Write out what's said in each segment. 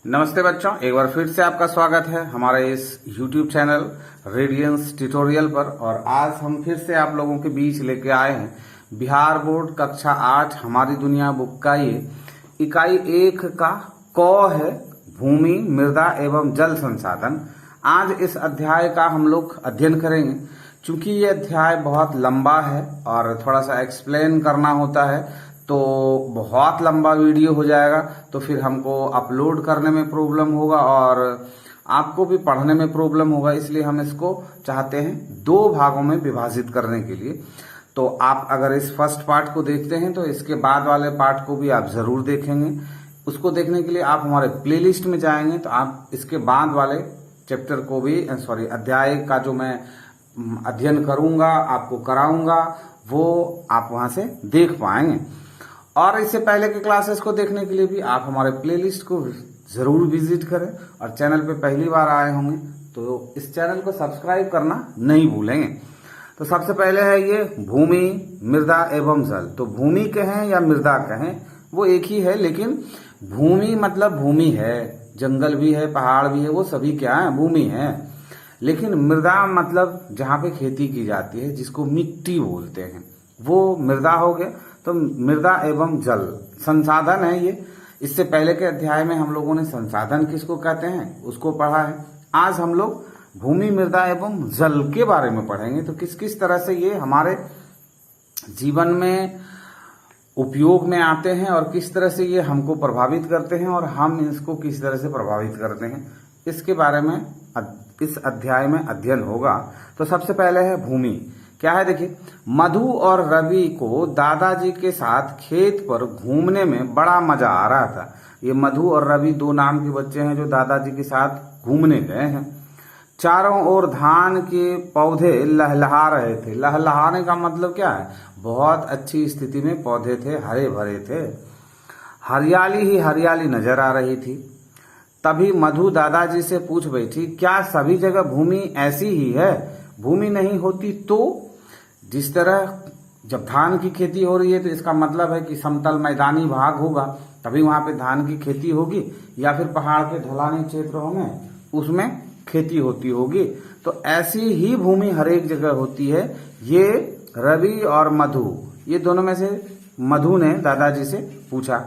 नमस्ते बच्चों, एक बार फिर से आपका स्वागत है हमारे इस YouTube चैनल रेडियंस ट्यूटोरियल पर। और आज हम फिर से आप लोगों के बीच लेके आए हैं बिहार बोर्ड कक्षा 8 हमारी दुनिया बुक का ये इकाई 1 का क है, भूमि मृदा एवं जल संसाधन। आज इस अध्याय का हम लोग अध्ययन करेंगे। चूंकि ये अध्याय बहुत लंबा है और थोड़ा सा एक्सप्लेन करना होता है तो बहुत लंबा वीडियो हो जाएगा, तो फिर हमको अपलोड करने में प्रॉब्लम होगा और आपको भी पढ़ने में प्रॉब्लम होगा। इसलिए हम इसको चाहते हैं 2 भागों में विभाजित करने के लिए। तो आप अगर इस फर्स्ट पार्ट को देखते हैं तो इसके बाद वाले पार्ट को भी आप जरूर देखेंगे। उसको देखने के लिए आप हमारे प्लेलिस्ट में जाएंगे तो आप इसके बाद वाले चैप्टर को भी अध्याय का जो मैं अध्ययन करूंगा, आपको कराऊंगा, वो आप वहां से देख पाएंगे। और इससे पहले के क्लासेस को देखने के लिए भी आप हमारे प्लेलिस्ट को जरूर विजिट करें। और चैनल पे पहली बार आए होंगे तो इस चैनल को सब्सक्राइब करना नहीं भूलेंगे। तो सबसे पहले है ये भूमि मृदा एवं जल। तो भूमि कहें या मृदा कहें वो एक ही है, लेकिन भूमि मतलब भूमि है, जंगल भी है, पहाड़ भी है, वो सभी क्या है, भूमि है। लेकिन मृदा मतलब जहाँ पे खेती की जाती है, जिसको मिट्टी बोलते हैं, वो मृदा हो गया। तो मृदा एवं जल संसाधन है ये। इससे पहले के अध्याय में हम लोगों ने संसाधन किसको कहते हैं उसको पढ़ा है। आज हम लोग भूमि मृदा एवं जल के बारे में पढ़ेंगे। तो किस किस तरह से ये हमारे जीवन में उपयोग में आते हैं और किस तरह से ये हमको प्रभावित करते हैं और हम इसको किस तरह से प्रभावित करते हैं, इसके बारे में इस अध्याय में अध्ययन होगा। तो सबसे पहले है भूमि। क्या है देखिए, मधु और रवि को दादाजी के साथ खेत पर घूमने में बड़ा मजा आ रहा था। ये मधु और रवि 2 नाम के बच्चे हैं जो दादाजी के साथ घूमने गए हैं। चारों ओर धान के पौधे लहलहा रहे थे। लहलहाने का मतलब क्या है, बहुत अच्छी स्थिति में पौधे थे, हरे भरे थे, हरियाली ही हरियाली नजर आ रही थी। तभी मधु दादाजी से पूछ बैठी, क्या सभी जगह भूमि ऐसी ही है? भूमि नहीं होती तो? जिस तरह जब धान की खेती हो रही है तो इसका मतलब है कि समतल मैदानी भाग होगा, तभी वहां पे धान की खेती होगी, या फिर पहाड़ के ढलानी क्षेत्रों में उसमें खेती होती होगी। तो ऐसी ही भूमि हर एक जगह होती है। ये रवि और मधु, ये दोनों में से मधु ने दादाजी से पूछा।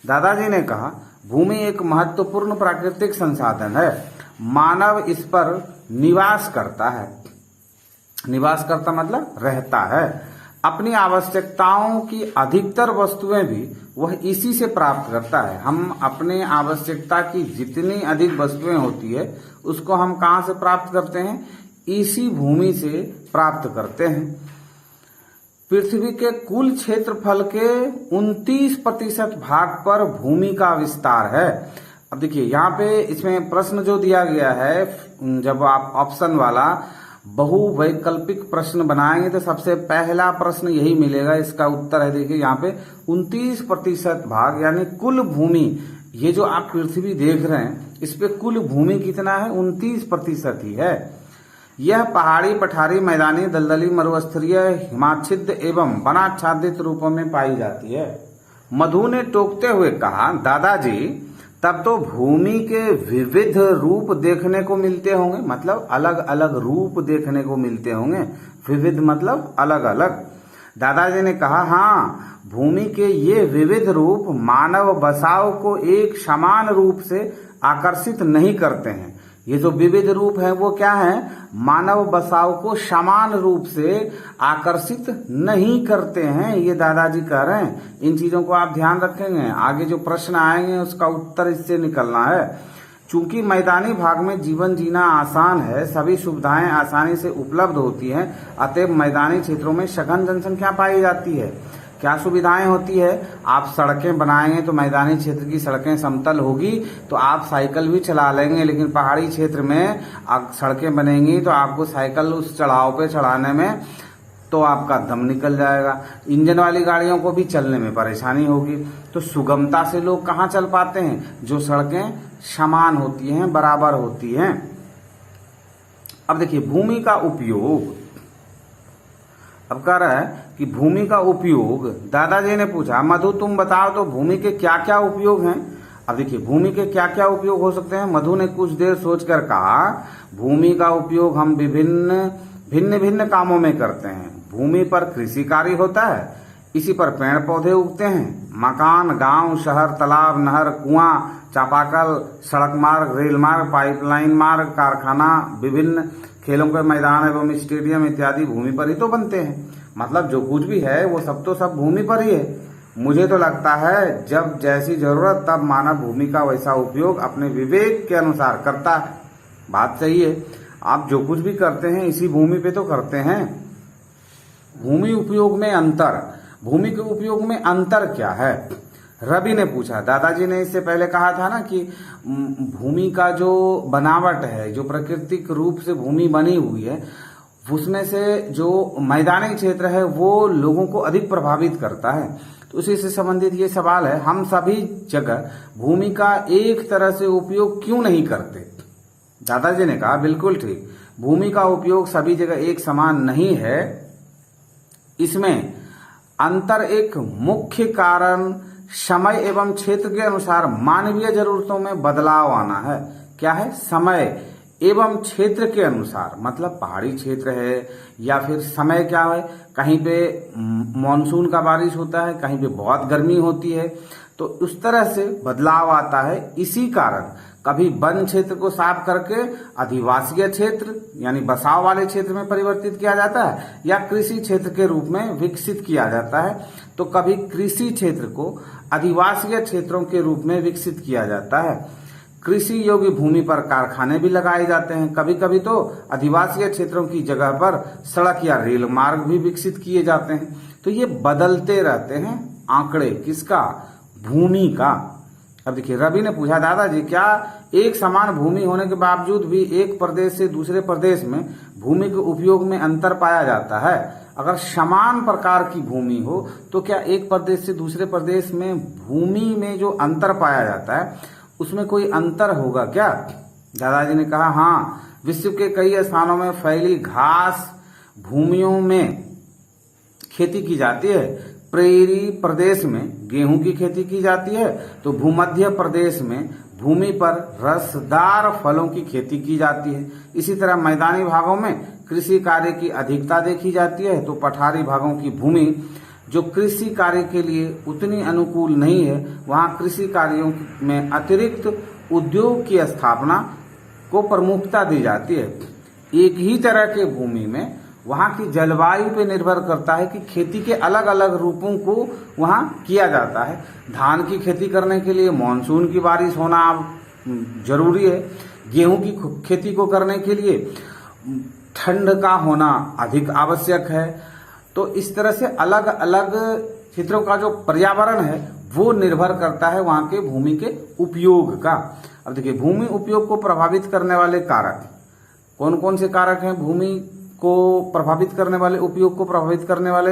दादाजी ने कहा, भूमि एक महत्वपूर्ण प्राकृतिक संसाधन है। मानव इस पर निवास करता है। निवास करता मतलब रहता है। अपनी आवश्यकताओं की अधिकतर वस्तुएं भी वह इसी से प्राप्त करता है। हम अपने आवश्यकता की जितनी अधिक वस्तुएं होती है उसको हम कहाँ से प्राप्त करते हैं? इसी भूमि से प्राप्त करते हैं। पृथ्वी के कुल क्षेत्रफल के 29% भाग पर भूमि का विस्तार है। अब देखिए यहाँ पे इसमें प्रश्न जो दिया गया है, जब आप ऑप्शन वाला बहुवैकल्पिक प्रश्न बनाएंगे तो सबसे पहला प्रश्न यही मिलेगा। इसका उत्तर है देखिए यहाँ पे 29% भाग, यानी कुल भूमि। ये जो आप पृथ्वी देख रहे हैं इस पे कुल भूमि कितना है? 29% ही है। यह पहाड़ी, पठारी, मैदानी, दलदली, मरुस्थलीय, हिमाच्छिद्र एवं वनाच्छादित रूपों में पाई जाती है। मधु ने टोकते हुए कहा, दादाजी तब तो भूमि के विविध रूप देखने को मिलते होंगे, मतलब अलग अलग रूप देखने को मिलते होंगे। विविध मतलब अलग अलग। दादाजी ने कहा, हाँ, भूमि के ये विविध रूप मानव बसाव को एक समान रूप से आकर्षित नहीं करते हैं। ये जो विविध रूप है वो क्या है? मानव बसाव को समान रूप से आकर्षित नहीं करते हैं, ये दादाजी कह रहे हैं। इन चीजों को आप ध्यान रखेंगे, आगे जो प्रश्न आएंगे उसका उत्तर इससे निकलना है। चूंकि मैदानी भाग में जीवन जीना आसान है, सभी सुविधाएं आसानी से उपलब्ध होती हैं, अतएव मैदानी क्षेत्रों में सघन जनसंख्या पाई जाती है। क्या सुविधाएं होती है? आप सड़कें बनाएंगे तो मैदानी क्षेत्र की सड़कें समतल होगी तो आप साइकिल भी चला लेंगे, लेकिन पहाड़ी क्षेत्र में सड़कें बनेंगी तो आपको साइकिल उस चढ़ाव पे चढ़ाने में तो आपका दम निकल जाएगा। इंजन वाली गाड़ियों को भी चलने में परेशानी होगी। तो सुगमता से लोग कहाँ चल पाते हैं? जो सड़कें समान होती हैं, बराबर होती हैं। अब देखिए भूमि का उपयोग, अब कह रहा है कि भूमि का उपयोग। दादाजी ने पूछा, मधु तुम बताओ तो भूमि के क्या क्या उपयोग हैं? अब देखिए भूमि के क्या क्या उपयोग हो सकते हैं। मधु ने कुछ देर सोचकर कहा, भूमि का उपयोग हम भिन्न भिन्न कामों में करते हैं। भूमि पर कृषि कार्य होता है, इसी पर पेड़ पौधे उगते हैं। मकान, गांव, शहर, तालाब, नहर, कुआं, चापाकल, सड़क मार्ग, रेल मार्ग, पाइपलाइन मार्ग, कारखाना, विभिन्न खेलों के मैदान एवं स्टेडियम इत्यादि भूमि पर ही तो बनते हैं। मतलब जो कुछ भी है वो सब तो सब भूमि पर ही है। मुझे तो लगता है जब जैसी जरूरत तब मानव भूमि का वैसा उपयोग अपने विवेक के अनुसार करता है। बात सही है, आप जो कुछ भी करते हैं इसी भूमि पे तो करते हैं। भूमि उपयोग में अंतर, भूमि के उपयोग में अंतर क्या है, रवि ने पूछा। दादाजी ने इससे पहले कहा था ना कि भूमि का जो बनावट है, जो प्राकृतिक रूप से भूमि बनी हुई है, उसमें से जो मैदानी क्षेत्र है वो लोगों को अधिक प्रभावित करता है। तो उसी से संबंधित ये सवाल है, हम सभी जगह भूमि का एक तरह से उपयोग क्यों नहीं करते। दादाजी ने कहा बिल्कुल ठीक, भूमि का उपयोग सभी जगह एक समान नहीं है। इसमें अंतर एक मुख्य कारण समय एवं क्षेत्र के अनुसार मानवीय जरूरतों में बदलाव आना है। क्या है, समय एवं क्षेत्र के अनुसार, मतलब पहाड़ी क्षेत्र है या फिर समय क्या है, कहीं पे मानसून का बारिश होता है, कहीं पे बहुत गर्मी होती है, तो उस तरह से बदलाव आता है। इसी कारण कभी वन क्षेत्र को साफ करके आदिवासीय क्षेत्र यानी बसाव वाले क्षेत्र में परिवर्तित किया जाता है या कृषि क्षेत्र के रूप में विकसित किया जाता है, तो कभी कृषि क्षेत्र को आदिवासीय क्षेत्रों के रूप में विकसित किया जाता है। कृषि योग्य भूमि पर कारखाने भी लगाए जाते हैं। कभी कभी तो आदिवासीय क्षेत्रों की जगह पर सड़क या रेल मार्ग भी विकसित किए जाते हैं। तो ये बदलते रहते हैं आंकड़े, किसका, भूमि का। अब देखिए रवि ने पूछा, दादाजी क्या एक समान भूमि होने के बावजूद भी एक प्रदेश से दूसरे प्रदेश में भूमि के उपयोग में अंतर पाया जाता है। अगर समान प्रकार की भूमि हो तो क्या एक प्रदेश से दूसरे प्रदेश में भूमि में जो अंतर पाया जाता है उसमें कोई अंतर होगा क्या। दादाजी ने कहा हाँ, विश्व के कई स्थानों में फैली घास भूमियों में खेती की जाती है। प्रेरी प्रदेश में गेहूं की खेती की जाती है, तो भूमध्य प्रदेश में भूमि पर रसदार फलों की खेती की जाती है। इसी तरह मैदानी भागों में कृषि कार्य की अधिकता देखी जाती है, तो पठारी भागों की भूमि जो कृषि कार्य के लिए उतनी अनुकूल नहीं है, वहां कृषि कार्यों में अतिरिक्त उद्योग की स्थापना को प्रमुखता दी जाती है। एक ही तरह के भूमि में वहां की जलवायु पे निर्भर करता है कि खेती के अलग अलग रूपों को वहां किया जाता है। धान की खेती करने के लिए मानसून की बारिश होना जरूरी है। गेहूं की खेती को करने के लिए ठंड का होना अधिक आवश्यक है। तो इस तरह से अलग अलग क्षेत्रों का जो पर्यावरण है वो निर्भर करता है वहां के भूमि के उपयोग का। अब देखिए भूमि उपयोग को प्रभावित करने वाले कारक कौन कौन से कारक हैं, भूमि को प्रभावित करने वाले, उपयोग को प्रभावित करने वाले।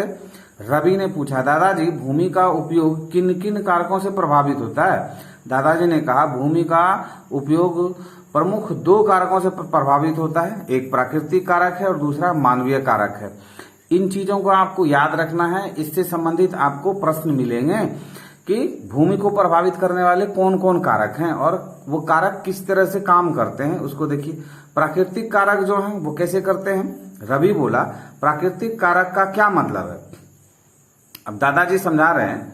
रवि ने पूछा, दादाजी भूमि का उपयोग किन किन कारकों से प्रभावित होता है। दादाजी ने कहा भूमि का उपयोग प्रमुख दो कारकों से प्रभावित होता है, एक प्राकृतिक कारक है और दूसरा मानवीय कारक है। इन चीजों को आपको याद रखना है, इससे संबंधित आपको प्रश्न मिलेंगे कि भूमि को प्रभावित करने वाले कौन कौन कारक हैं और वो कारक किस तरह से काम करते हैं उसको देखिए। प्राकृतिक कारक जो हैं वो कैसे करते हैं। रवि बोला प्राकृतिक कारक का क्या मतलब है। अब दादाजी समझा रहे हैं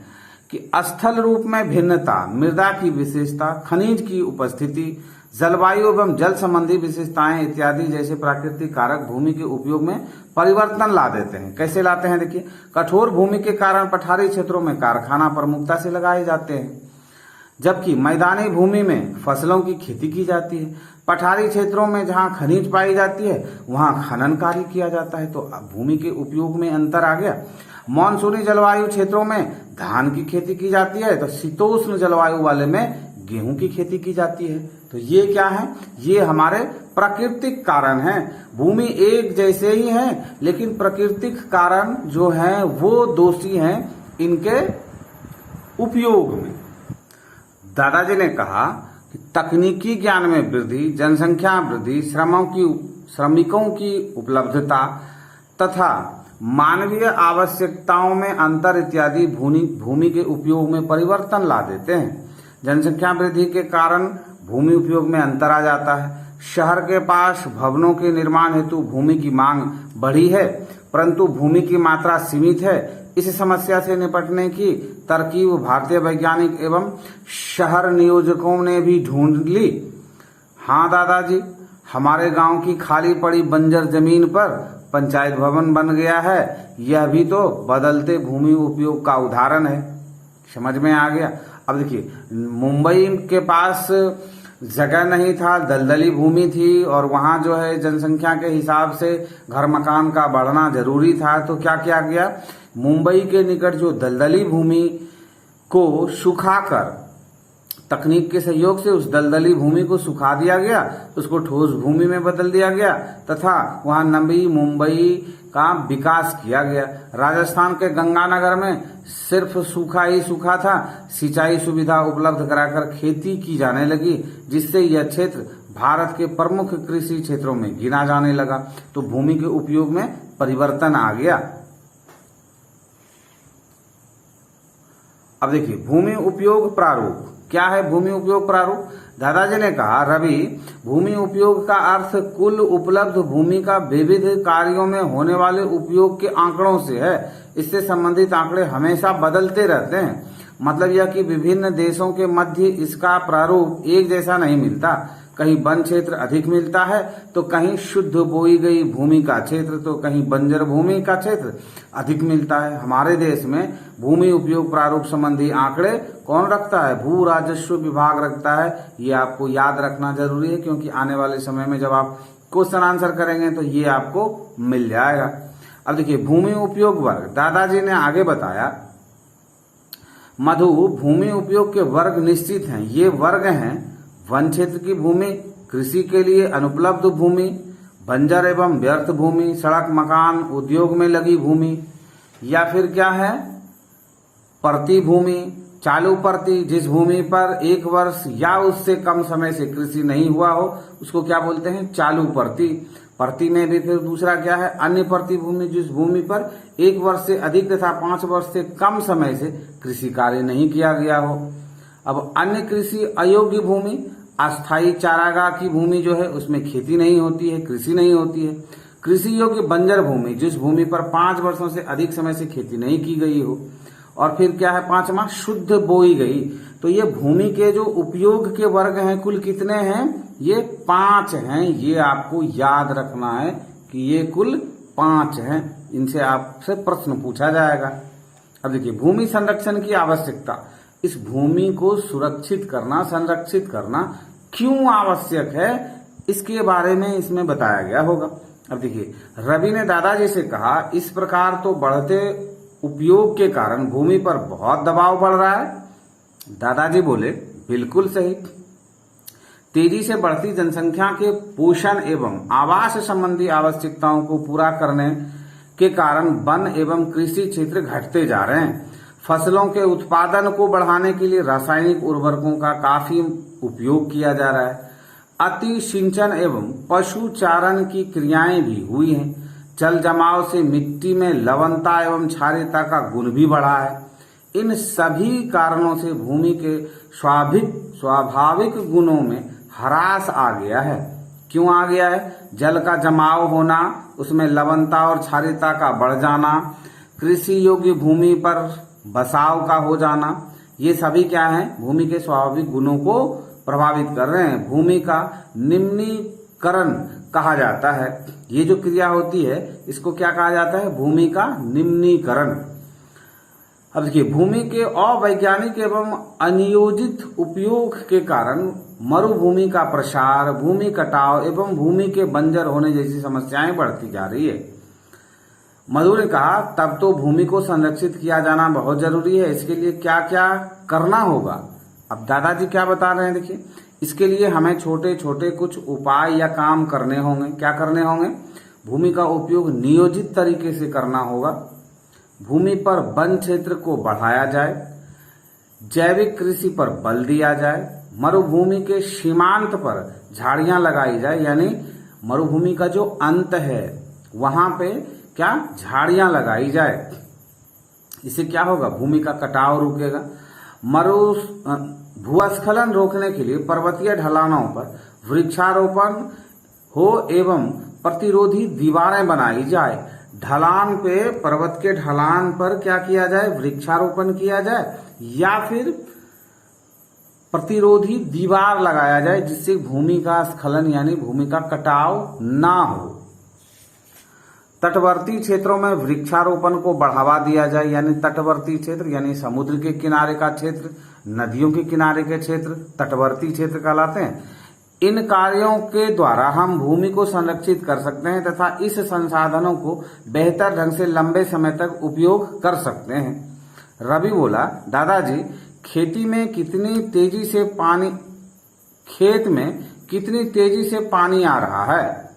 कि स्थल रूप में भिन्नता, मृदा की विशेषता, खनिज की उपस्थिति, जलवायु एवं जल संबंधी विशेषताएं इत्यादि जैसे प्राकृतिक कारक भूमि के उपयोग में परिवर्तन ला देते हैं। कैसे लाते हैं देखिए, कठोर भूमि के कारण पठारी क्षेत्रों में कारखाना प्रमुखता से लगाए जाते हैं, जबकि मैदानी भूमि में फसलों की खेती की जाती है। पठारी क्षेत्रों में जहां खनिज पाई जाती है वहां खनन कार्य किया जाता है। तो भूमि के उपयोग में अंतर आ गया। मानसूनी जलवायु क्षेत्रों में धान की खेती की जाती है, तो शीतोष्ण जलवायु वाले में गेहूं की खेती की जाती है। तो ये क्या है, ये हमारे प्राकृतिक कारण हैं। भूमि एक जैसे ही हैं, लेकिन प्राकृतिक कारण जो हैं वो दोषी हैं इनके उपयोग में। दादाजी ने कहा कि तकनीकी ज्ञान में वृद्धि, जनसंख्या वृद्धि, श्रमिकों की उपलब्धता तथा मानवीय आवश्यकताओं में अंतर इत्यादि भूमि के उपयोग में परिवर्तन ला देते हैं। जनसंख्या वृद्धि के कारण भूमि उपयोग में अंतर आ जाता है। शहर के पास भवनों के निर्माण हेतु भूमि की मांग बढ़ी है, परंतु भूमि की मात्रा सीमित है। इस समस्या से निपटने की तरकीब भारतीय वैज्ञानिक एवं शहर नियोजकों ने भी ढूंढ ली। हाँ दादाजी, हमारे गांव की खाली पड़ी बंजर जमीन पर पंचायत भवन बन गया है। यह भी तो बदलते भूमि उपयोग का उदाहरण है। समझ में आ गया? अब देखिए, मुंबई के पास जगह नहीं था, दलदली भूमि थी और वहां जो है जनसंख्या के हिसाब से घर मकान का बढ़ना जरूरी था। तो क्या किया गया, मुंबई के निकट जो दलदली भूमि को सुखाकर तकनीक के सहयोग से उस दलदली भूमि को सुखा दिया गया, उसको ठोस भूमि में बदल दिया गया तथा वहां नवी मुंबई का विकास किया गया। राजस्थान के गंगानगर में सिर्फ सूखा ही सूखा था, सिंचाई सुविधा उपलब्ध कराकर खेती की जाने लगी, जिससे यह क्षेत्र भारत के प्रमुख कृषि क्षेत्रों में गिना जाने लगा। तो भूमि के उपयोग में परिवर्तन आ गया। अब देखिए, भूमि उपयोग प्रारूप क्या है? भूमि उपयोग प्रारूप, दादाजी ने कहा, रवि, भूमि उपयोग का अर्थ कुल उपलब्ध भूमि का विविध कार्यों में होने वाले उपयोग के आंकड़ों से है। इससे संबंधित आंकड़े हमेशा बदलते रहते हैं। मतलब यह कि विभिन्न देशों के मध्य इसका प्रारूप एक जैसा नहीं मिलता। कहीं वन क्षेत्र अधिक मिलता है तो कहीं शुद्ध बोई गई भूमि का क्षेत्र, तो कहीं बंजर भूमि का क्षेत्र अधिक मिलता है। हमारे देश में भूमि उपयोग प्रारूप संबंधी आंकड़े कौन रखता है? भू राजस्व विभाग रखता है। ये आपको याद रखना जरूरी है, क्योंकि आने वाले समय में जब आप क्वेश्चन आंसर करेंगे तो ये आपको मिल जाएगा। अब देखिए, भूमि उपयोग वर्ग, दादाजी ने आगे बताया, मधु, भूमि उपयोग के वर्ग निश्चित हैं। ये वर्ग हैं वन क्षेत्र की भूमि, कृषि के लिए अनुपलब्ध भूमि, बंजर एवं व्यर्थ भूमि, सड़क मकान उद्योग में लगी भूमि, या फिर क्या है, परती भूमि, चालू परती, जिस भूमि पर एक वर्ष या उससे कम समय से कृषि नहीं हुआ हो उसको क्या बोलते हैं? चालू परती। परती में भी फिर दूसरा क्या है? अन्य परती भूमि, जिस भूमि पर एक वर्ष से अधिक तथा 5 वर्ष से कम समय से कृषि कार्य नहीं किया गया हो। अब अन्य कृषि अयोग्य भूमि, अस्थायी चारागाह की भूमि जो है उसमें खेती नहीं होती है, कृषि नहीं होती है। कृषि योग्य बंजर भूमि, जिस भूमि पर 5 वर्षों से अधिक समय से खेती नहीं की गई हो। और फिर क्या है, 5वां, शुद्ध बोई गई। तो ये भूमि के जो उपयोग के वर्ग हैं कुल कितने हैं? ये 5 हैं। ये आपको याद रखना है कि ये कुल 5 हैं। इनसे आपसे प्रश्न पूछा जाएगा। अब देखिए, भूमि संरक्षण की आवश्यकता, इस भूमि को सुरक्षित करना, संरक्षित करना क्यों आवश्यक है, इसके बारे में इसमें बताया गया होगा। अब देखिए, रवि ने दादाजी से कहा, इस प्रकार तो बढ़ते उपयोग के कारण भूमि पर बहुत दबाव बढ़ रहा है। दादाजी बोले, बिल्कुल सही। तेजी से बढ़ती जनसंख्या के पोषण एवं आवास संबंधी आवश्यकताओं को पूरा करने के कारण वन एवं कृषि क्षेत्र घटते जा रहे हैं। फसलों के उत्पादन को बढ़ाने के लिए रासायनिक उर्वरकों का काफी उपयोग किया जा रहा है। अति सिंचन एवं पशु चारण की क्रियाएं भी हुई हैं। जल जमाव से मिट्टी में लवणता एवं क्षारीयता का गुण भी बढ़ा है। इन सभी कारणों से भूमि के स्वाभाविक गुणों में ह्रास आ गया है। क्यों आ गया है? जल का जमाव होना, उसमें लवणता और क्षारीयता का बढ़ जाना, कृषि योग्य भूमि पर बसाव का हो जाना, ये सभी क्या है? भूमि के स्वाभाविक गुणों को प्रभावित कर रहे हैं। भूमि का निम्नीकरण कहा जाता है। ये जो क्रिया होती है इसको क्या कहा जाता है? भूमि का निम्नीकरण। अब देखिए, भूमि के अवैज्ञानिक एवं अनियोजित उपयोग के कारण मरुभूमि का प्रसार, भूमि कटाव एवं भूमि के बंजर होने जैसी समस्याएं बढ़ती जा रही है। मधु ने कहा, तब तो भूमि को संरक्षित किया जाना बहुत जरूरी है। इसके लिए क्या क्या करना होगा? अब दादाजी क्या बता रहे हैं, देखिए, इसके लिए हमें छोटे छोटे कुछ उपाय या काम करने होंगे। क्या करने होंगे? भूमि का उपयोग नियोजित तरीके से करना होगा। भूमि पर वन क्षेत्र को बढ़ाया जाए, जैविक कृषि पर बल दिया जाए, मरुभूमि के सीमांत पर झाड़ियां लगाई जाए, यानी मरुभूमि का जो अंत है वहां पे क्या झाड़ियां लगाई जाए। इससे क्या होगा? भूमि का कटाव रुकेगा। भूस्खलन रोकने के लिए पर्वतीय ढलानों पर वृक्षारोपण हो एवं प्रतिरोधी दीवारें बनाई जाए। ढलान पे, पर्वत के ढलान पर क्या किया जाए? वृक्षारोपण किया जाए या फिर प्रतिरोधी दीवार लगाया जाए जिससे भूमि का स्खलन यानी भूमि का कटाव ना हो। तटवर्ती क्षेत्रों में वृक्षारोपण को बढ़ावा दिया जाए, यानी तटवर्ती क्षेत्र यानी समुद्र के किनारे का क्षेत्र, नदियों के किनारे के क्षेत्र तटवर्ती क्षेत्र कहलाते हैं। इन कार्यों के द्वारा हम भूमि को संरक्षित कर सकते हैं तथा इस संसाधनों को बेहतर ढंग से लंबे समय तक उपयोग कर सकते हैं। रवि बोला, दादाजी खेत में कितनी तेजी से पानी आ रहा है?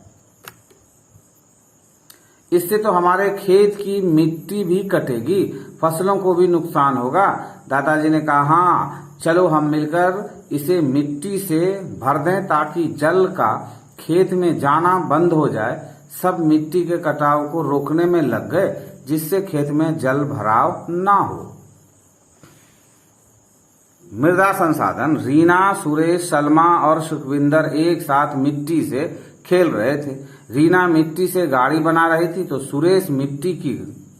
इससे तो हमारे खेत की मिट्टी भी कटेगी, फसलों को भी नुकसान होगा। दादाजी ने कहा, हाँ चलो हम मिलकर इसे मिट्टी से भर दें ताकि जल का खेत में जाना बंद हो जाए। सब मिट्टी के कटाव को रोकने में लग गए जिससे खेत में जल भराव ना हो। मृदा संसाधन। रीना, सुरेश, सलमा और सुखविंदर एक साथ मिट्टी से खेल रहे थे। रीना मिट्टी से गाड़ी बना रही थी तो सुरेश मिट्टी की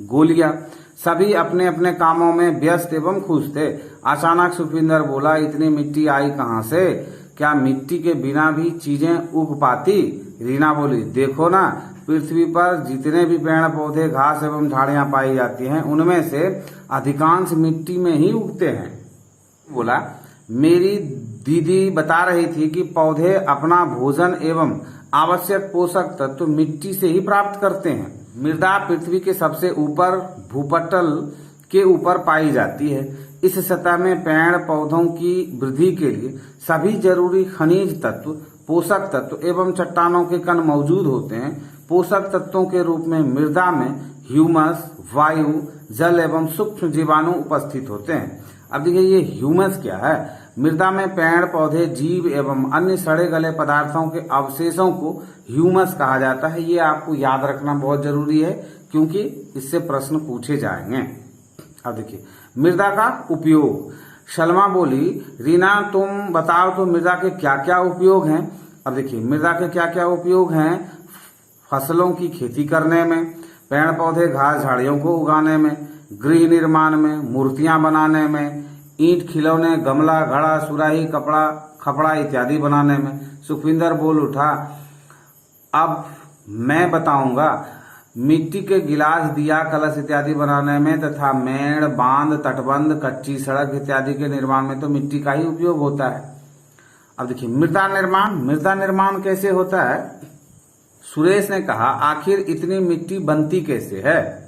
गोलियां। सभी अपने अपने कामों में व्यस्त एवं खुश थे। अचानक सुखविंदर बोला, इतनी मिट्टी आई कहाँ से? क्या मिट्टी के बिना भी चीजें उग पाती? रीना बोली, देखो ना, पृथ्वी पर जितने भी पेड़ पौधे, घास एवं झाड़ियां पाई जाती हैं उनमें से अधिकांश मिट्टी में ही उगते हैं। बोला, मेरी दीदी बता रही थी कि पौधे अपना भोजन एवं आवश्यक पोषक तत्व मिट्टी से ही प्राप्त करते हैं। मृदा पृथ्वी के सबसे ऊपर भूपटल के ऊपर पाई जाती है। इस सतह में पेड़ पौधों की वृद्धि के लिए सभी जरूरी खनिज तत्व, पोषक तत्व एवं चट्टानों के कण मौजूद होते हैं। पोषक तत्वों के रूप में मृदा में ह्यूमस, वायु, जल एवं सूक्ष्म जीवाणु उपस्थित होते हैं। अब देखिए ये ह्यूमस क्या है? मृदा में पेड़ पौधे, जीव एवं अन्य सड़े गले पदार्थों के अवशेषों को ह्यूमस कहा जाता है। ये आपको याद रखना बहुत जरूरी है क्योंकि इससे प्रश्न पूछे जाएंगे। अब देखिए मृदा का उपयोग। शलमा बोली, रीना तुम बताओ तो मृदा के क्या क्या उपयोग हैं? अब देखिए मृदा के क्या क्या उपयोग हैं? फसलों की खेती करने में, पेड़ पौधे घास झाड़ियों को उगाने में, गृह निर्माण में, मूर्तियां बनाने में, ईंट खिलौने, गमला, घड़ा, सुराही, कपड़ा, खपड़ा इत्यादि बनाने में। सुखविंदर बोल उठा, अब मैं बताऊंगा, मिट्टी के गिलास, दिया, कलश इत्यादि बनाने में तथा मेड़, बांध, तटबंध, कच्ची सड़क इत्यादि के निर्माण में तो मिट्टी का ही उपयोग होता है। अब देखिए मृदा निर्माण। मृदा निर्माण कैसे होता है? सुरेश ने कहा, आखिर इतनी मिट्टी बनती कैसे है?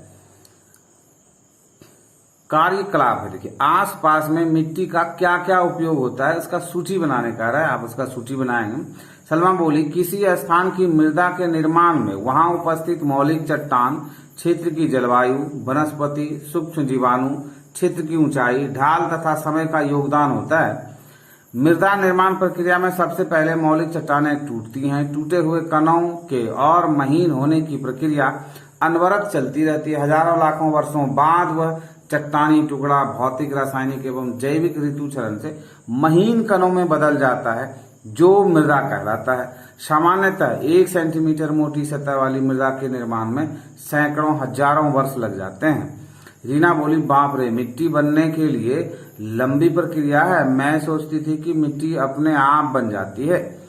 कार्यकलाप है। देखिए आसपास में मिट्टी का क्या क्या उपयोग होता है इसका सूची बनाने का है, आप उसका सूची बनाएंगे। सलमा बोली, किसी स्थान की मृदा के निर्माण में वहां उपस्थित मौलिक चट्टान, क्षेत्र की जलवायु, वनस्पति, सूक्ष्म जीवाणु, क्षेत्र की ऊंचाई, ढाल तथा समय का योगदान होता है। मृदा निर्माण प्रक्रिया में सबसे पहले मौलिक चट्टानें टूटती हैं। टूटे हुए कणों के और महीन होने की प्रक्रिया अनवरत चलती रहती है। हजारों लाखों वर्षों बाद वह चट्टानी टुकड़ा भौतिक, रासायनिक एवं जैविक ऋतुचरण से महीन कणों में बदल जाता है जो मृदा कहलाता है। सामान्यतः 1 सेंटीमीटर मोटी सतह वाली मृदा के निर्माण में सैकड़ों हजारों वर्ष लग जाते हैं। रीना बोली, बाप रे, मिट्टी बनने के लिए लंबी प्रक्रिया है। मैं सोचती थी कि मिट्टी अपने आप बन जाती है।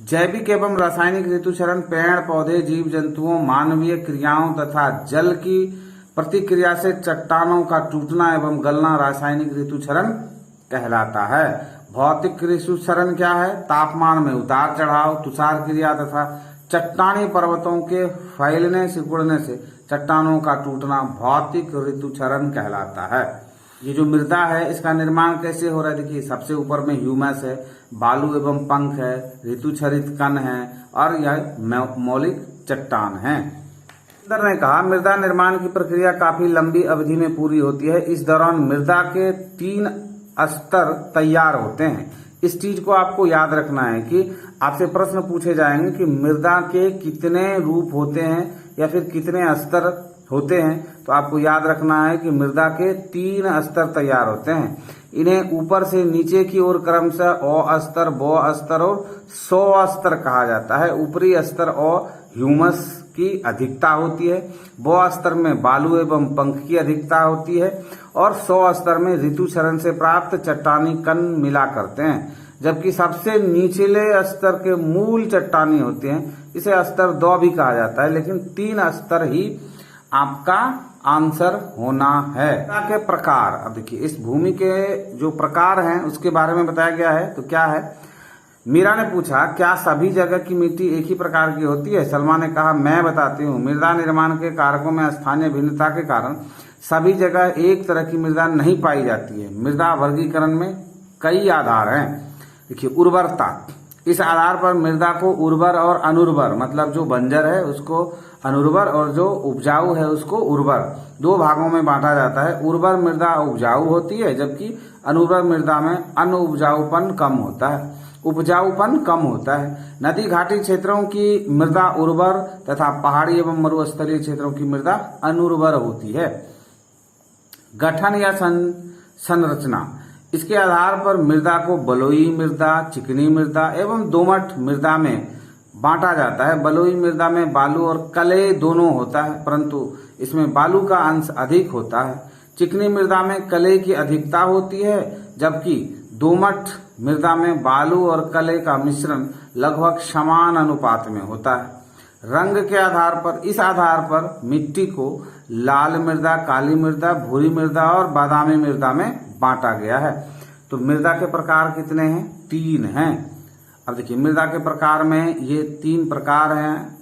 जैविक एवं रासायनिक ऋतुचरण पेड़ पौधे, जीव जंतुओं, मानवीय क्रियाओं तथा जल की प्रतिक्रिया से चट्टानों का टूटना एवं गलना रासायनिक ऋतुचरण कहलाता है। भौतिक ऋतुचरण क्या है? तापमान में उतार चढ़ाव, तुषार क्रिया तथा चट्टानी पर्वतों के फैलने सिकुड़ने से चट्टानों का टूटना भौतिक ऋतुचरण कहलाता है। ये जो मृदा है इसका निर्माण कैसे हो रहा है? देखिए सबसे ऊपर में ह्यूमस है, बालू एवं पंख है, ऋतुचरित कण है और यह मौलिक चट्टान है। ने कहा, मृदा निर्माण की प्रक्रिया काफी लंबी अवधि में पूरी होती है। इस दौरान मृदा के 3 स्तर तैयार होते हैं। इस चीज को आपको याद रखना है कि आपसे प्रश्न पूछे जाएंगे कि मृदा के कितने रूप होते हैं या फिर कितने स्तर होते हैं, तो आपको याद रखना है कि मृदा के 3 स्तर तैयार होते हैं। इन्हें ऊपर से नीचे की ओर क्रमशः अ स्तर, ब स्तर और सौ स्तर कहा जाता है। ऊपरी स्तर अ ह्यूमस की अधिकता होती है, ब स्तर में बालू एवं पंख की अधिकता होती है और सौ स्तर में ऋतुचरण से प्राप्त चट्टानी कण मिला करते हैं। जबकि सबसे निचले स्तर के मूल चट्टानी होते हैं, इसे स्तर 2 भी कहा जाता है, लेकिन 3 स्तर ही आपका आंसर होना है। मृदा के प्रकार, अब देखिए इस भूमि के जो प्रकार हैं उसके बारे में बताया गया है। तो क्या है, मीरा ने पूछा क्या सभी जगह की मिट्टी एक ही प्रकार की होती है? सलमा ने कहा मैं बताती हूँ। मृदा निर्माण के कारकों में स्थानीय भिन्नता के कारण सभी जगह एक तरह की मृदा नहीं पाई जाती है। मृदा वर्गीकरण में कई आधार हैं। देखिए उर्वरता, इस आधार पर मृदा को उर्वर और अनुर्वर, मतलब जो बंजर है उसको अनुर्वर और जो उपजाऊ है उसको उर्वर, 2 भागों में बांटा जाता है। उर्वर मृदा उपजाऊ होती है, जबकि अनुर्वर मृदा में उपजाऊपन कम होता है। नदी घाटी क्षेत्रों की मृदा उर्वर तथा पहाड़ी एवं मरुस्थलीय क्षेत्रों की मृदा अनुर्वर होती है। गठन या संरचना, इसके आधार पर मृदा को बलुई मृदा, चिकनी मृदा एवं दोमट मृदा में बांटा जाता है। बलुई मृदा में बालू और कले दोनों होता है, परंतु इसमें बालू का अंश अधिक होता है। चिकनी मृदा में कले की अधिकता होती है, जबकि दोमट मृदा में बालू और कले का मिश्रण लगभग समान अनुपात में होता है। रंग के आधार पर, इस आधार पर मिट्टी को लाल मृदा, काली मृदा, भूरी मृदा और बादामी मृदा में बांटा गया है। तो मृदा के प्रकार कितने हैं? 3 हैं। अब देखिए मृदा के प्रकार में ये 3 प्रकार हैं।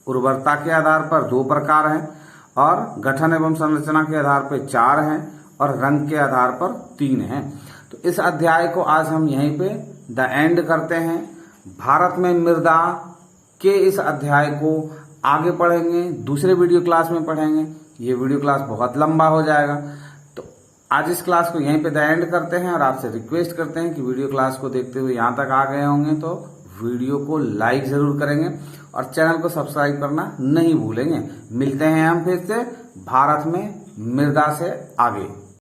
उर्वरता के आधार पर 2 प्रकार हैं और गठन एवं संरचना के आधार पर 4 हैं और रंग के आधार पर 3 हैं। तो इस अध्याय को आज हम यहीं पे द एंड करते हैं। भारत में मृदा के इस अध्याय को आगे पढ़ेंगे, दूसरे वीडियो क्लास में पढ़ेंगे। ये वीडियो क्लास बहुत लंबा हो जाएगा, तो आज इस क्लास को यहीं पे द एंड करते हैं और आपसे रिक्वेस्ट करते हैं कि वीडियो क्लास को देखते हुए यहाँ तक आ गए होंगे तो वीडियो को लाइक जरूर करेंगे और चैनल को सब्सक्राइब करना नहीं भूलेंगे। मिलते हैं हम फिर से भारत में मृदा से आगे।